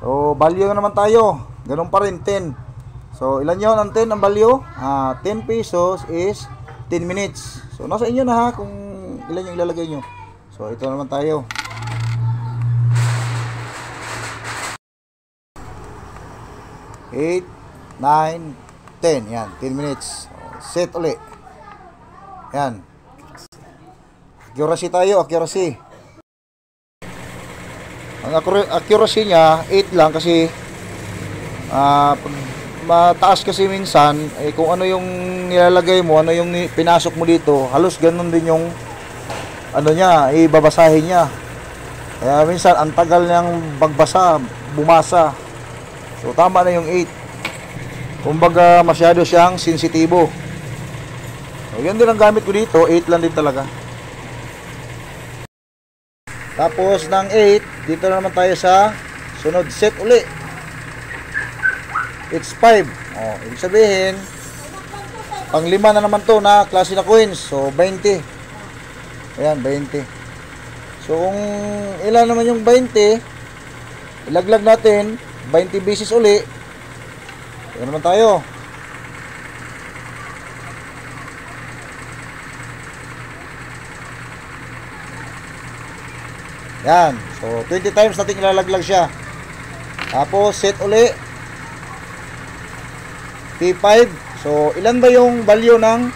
So, value na naman tayo. Ganun pa rin, 10. So, ilan yun ang 10 ang value? 10 pesos is 10 minutes. So, nasa inyo na ha kung ilan yung ilalagay nyo. So, ito naman tayo. Eight, 9, 10. Yan, 10 minutes. So, set uli. Yan. Accuracy tayo, accuracy. Ang accuracy niya 8 lang kasi mataas kasi minsan kung ano yung nilalagay mo, ano yung pinasok mo dito, halos ganun din yung ano niya, ibabasahin niya. Kaya minsan ang tagal niyang bagbasa, bumasa. So tama na yung 8. Kumbaga masyado siyang sensitibo. So yun din ang gamit ko dito, 8 lang din talaga. Tapos ng 8, dito na naman tayo sa sunod, set uli. It's 5. Ibig sabihin, pang 5 na naman to na klase na coins. So 20. Ayan, 20. So kung ilan naman yung 20, ilaglag natin 20 beses uli. Ayan naman tayo. Yan. So, 20 times natin ilalaglag siya. Tapos, set uli. P5. So, ilan ba yung value ng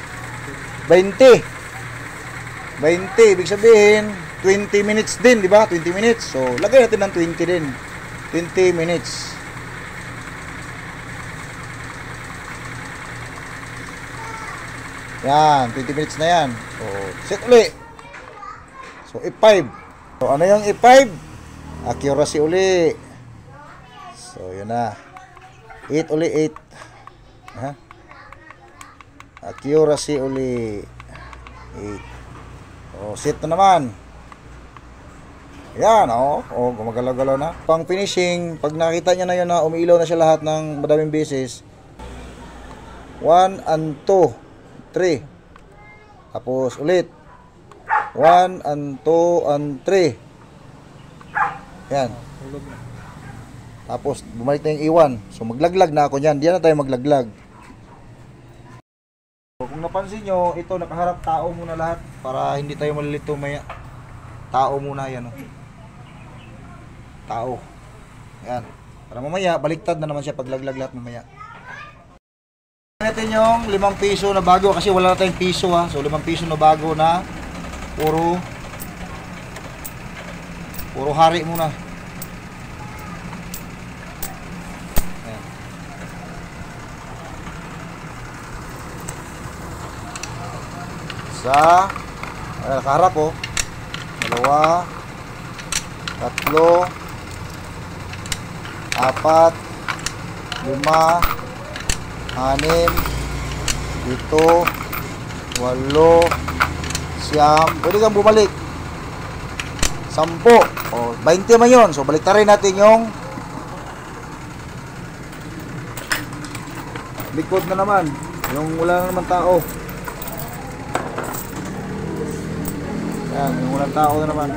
20? 20. Ibig sabihin, 20 minutes din, di ba? 20 minutes. So, lagay natin ng 20 din. 20 minutes. Yan. 20 minutes na yan. So, set uli. So, F5. So, ano yung E5? Accuracy uli. So, yun na. 8 uli, 8. Ha? Accuracy uli. 8. O, set na naman. Yan, gumagalaw-galaw na. Pang finishing, pag nakita niya na yun na umiilaw na siya lahat ng madaming beses. 1 and 2. 3. Tapos, ulit. 1 and 2 and 3. Yan. Tapos bumalik na yung iwan. So maglaglag na ako niyan. Diyan na tayo maglaglag. So, kung napansin nyo, ito nakaharap tao muna lahat para hindi tayo malilito maya. Tao muna yan. Tao. Yan. Para mamaya baliktad na naman siya paglaglag lahat mamaya. Natin yung 5 piso na bago kasi wala na tayong piso ha. So 5 piso na bago na puro hari muna. Ayan. Isa, nakaharap 2, 3, 4, 5, 6, 7, 8, 9, pwede kang bumalik 10 20 man yun. So balik rin natin yung likod na naman, yung wala na naman tao. Yan, yung walang tao na naman.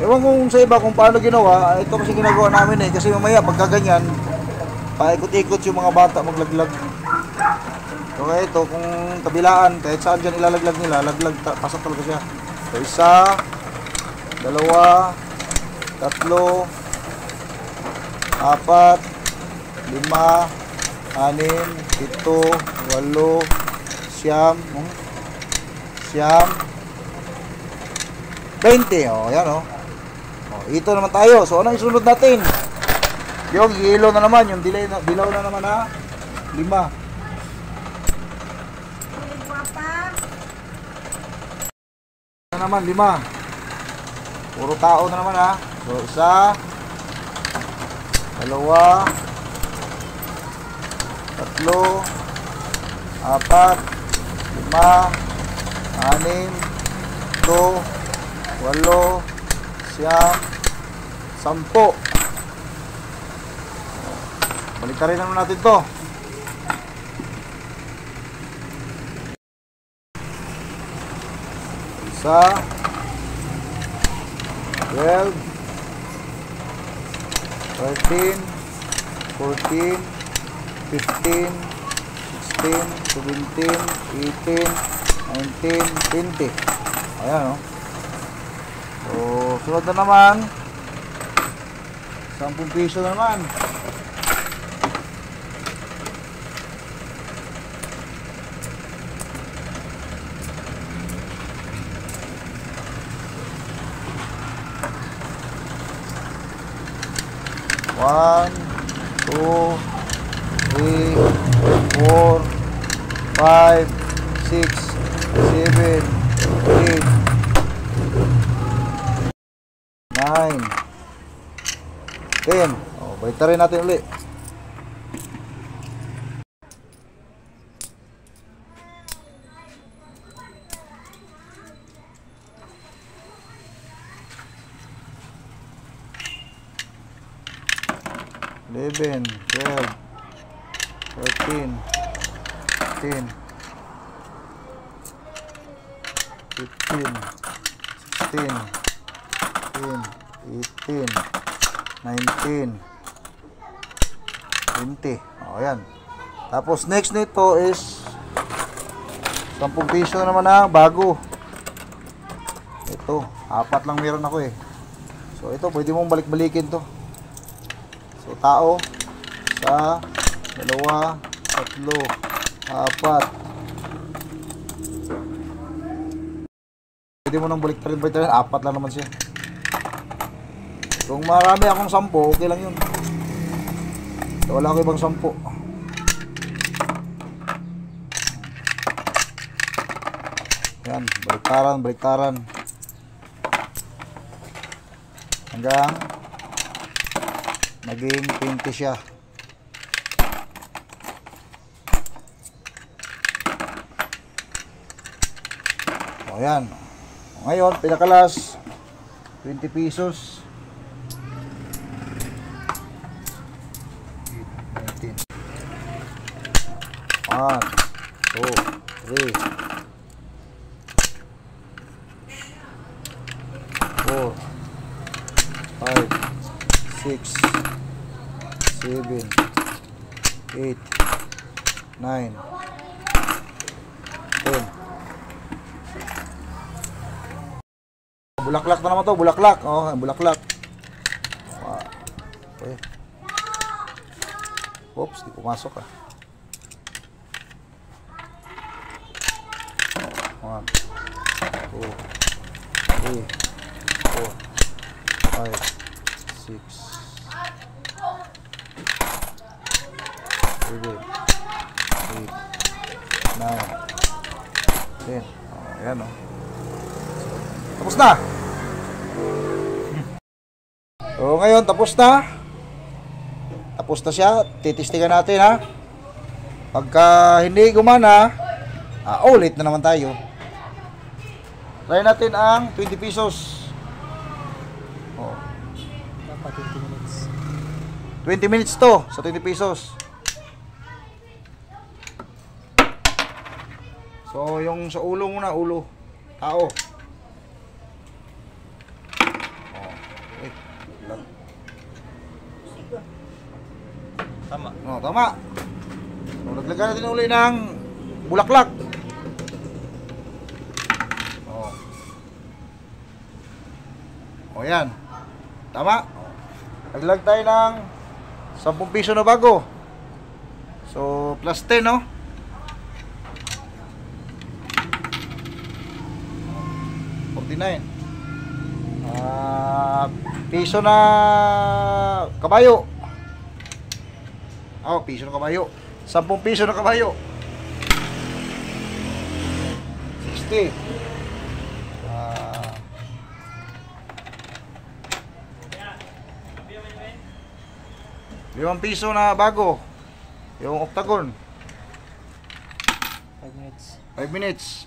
Ewan kung sa iba kung paano ginawa. Ito kasi ginagawa namin kasi mamaya pagkaganyan paikot-ikot yung mga bata maglaglag. So kaya ito, kung kabilaan, kahit saan dyan ilalaglag nila, laglag, pasok talaga siya. So 1, 2, 3, 4, 5, 6, 7, 8, 9, 10, 11, 12, 20. Yan ito naman tayo. So ano isunod natin? Yung yellow na naman, yung dilaw na naman na 5. Na naman 5. Puro tao na naman ha. So 1, 2, 3, 4, 5, 6, 7, 8, 10. Balik naman natin to. Isa, 12, 13, 14, 15, 16, 17, 18, 19, 20. Ayan, oh. So, sunod na naman. 10 piso na naman. One, 2, 3, 4, 5, 6, 7, 8, 9, 10. Oh, baliktarin natin ulit. Eleven, 12, 13, 14, 15, 16, 17, 18, 19, 20. O, yan. Tapos next nito is 10 piso naman na bago. Ito, 4 lang meron ako eh. So ito, pwede mong balik-balikin to. So tao, sa 2, 3, 4. Pwede mo nang balik-balikin, 4 lang naman siya. Kung marami akong 10, okay lang yun. So, wala ko ibang 10. Yan, baliktaran. Hanggang naging 20 siya. O yan. Ngayon, pinakalas 20 pesos. 1, 2, 3, 4, 5, 6, 7, 8, 9, 10. Bulaklak na naman to, bulaklak. Oh, bulaklak. Okay. Oops, di pumasok ah. 1, 2, 3, 4, 5, 6, 7, 8, 9, 10. Ayan o. Tapos na. So ngayon tapos na. Tapos na siya. Titistigan natin ha. Pagka hindi gumana, ulit na naman tayo. Try natin ang 20 pesos. Oh. 20 minutes. 20 minutes to sa 20 pesos. So, yung sa ulo muna, ulo. Tao. Oh. Wait. Lang. Tama. Oh, tama. So, naglagay natin uli ng bulaklak. O yan. Tama. Naglag tayo ng 10 piso na bago. So plus 10 no. Piso na kabayo. Piso na kabayo. 10 piso na kabayo. 60. 5 piso na bago. Yung octagon. 5 minutes. 5 minutes.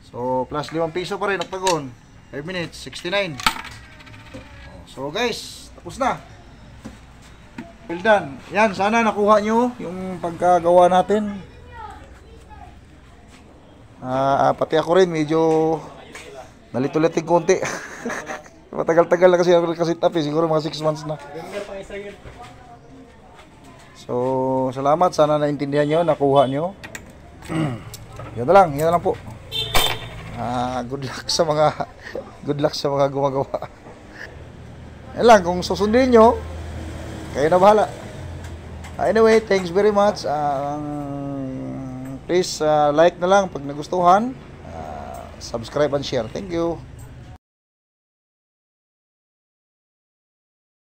So plus 5 piso pa rin octagon. 5 minutes, 69. So guys, tapos na. Well done. Yan, sana nakuha nyo yung pagkagawa natin. Pati ako rin medyo nalitulit konti. Matagal-tagal na kasi ako nakasit up eh. Siguro mga 6 months na. Ganda pa isa yun. So, salamat. Sana naintindihan nyo, nakuha nyo. Yan na lang po. Good luck sa mga gumagawa. Yan lang, kung susundin nyo, kayo na bahala. Anyway, thanks very much. Please like na lang pag nagustuhan. Subscribe and share. Thank you.